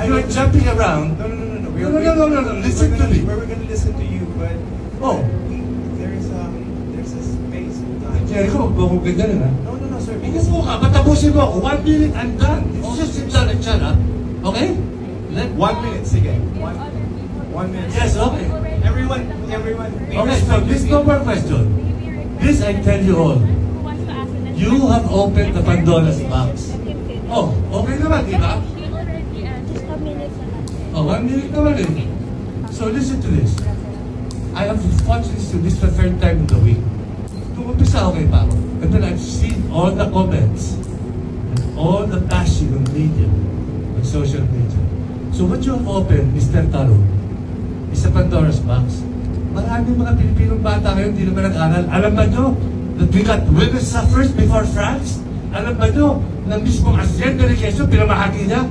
You're jumping around. No. No. Listen to me. We're going to listen to you, but there's a space of time. Jericho, magbuko ka dyan, ha? No, sir. Umupo ka, patapusin mo ako. 1 minute, I'm done. It's just sit down and shut up. Okay? 1 minute, sige. 1 minute. Yes, okay. Everyone. Okay, so this no more question. This I tell you all. You have opened the Pandora's box. Oh, okay naman, di ba? Just a minute na lang. Oh, 1 minute naman eh. So listen to this. I have watched this the third time in the week. Nung umpisa, okay pa ako. And then I've seen all the comments and all the bashing on media, on social media. So what you have opened, Mr. Taro, is a Pandora's box. Maraming mga Pilipinong bata ngayon hindi naman nag-aral. Alam ba nyo that we got women suffrage before France? Alam ba nyo na mismong Asiento de Quezon pinamahagi niya?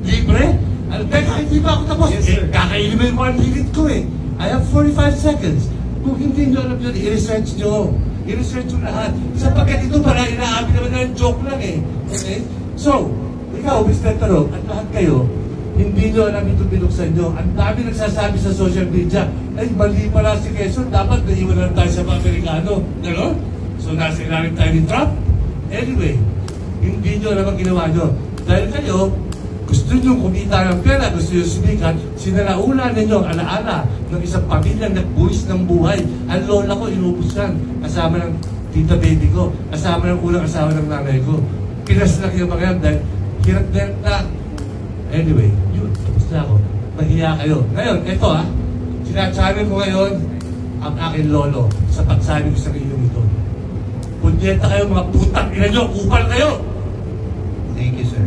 Libre? Teka, hindi ba ako tapos? Yes, sir. Kakainin mo yung 1 minute ko eh. I have 45 seconds. Kung hindi nyo alam yun, i-research nyo. I-research nyo lahat. Sapagkat ito pala, inaamin naman na yung joke lang eh. Okay? So, ikaw, Mr. Taro, at lahat kayo, hindi nyo alam ito binuksan nyo. Ang dami nagsasabi sa social media, ay, mali pala si Quezon, dapat naiwan lang tayo sa mga Amerikano. Gano'n? So, nasa ilalim tayo ni Trump? Anyway, hindi nyo alam ang ginawa nyo. Dahil kayo, gusto nyo kumita ng pera, gusto nyo sumikat, sinalaula ninyo ang alaala ng isang pamilyang nagbuwis ng buhay. Ang lola ko, inubos yan. Kasama ng tita baby ko, kasama ng unang asawa ng nanay ko. Pinaslaki yung mga yan dahil hirap na. Anyway, yun, tapos na ako. Mahiya kayo. Ngayon, eto sinasabi ko ngayon ang aking lolo sa pagsabi ko sa inyong ito. Punyeta kayo mga putang ina nyo, kupal kayo! Thank you, sir.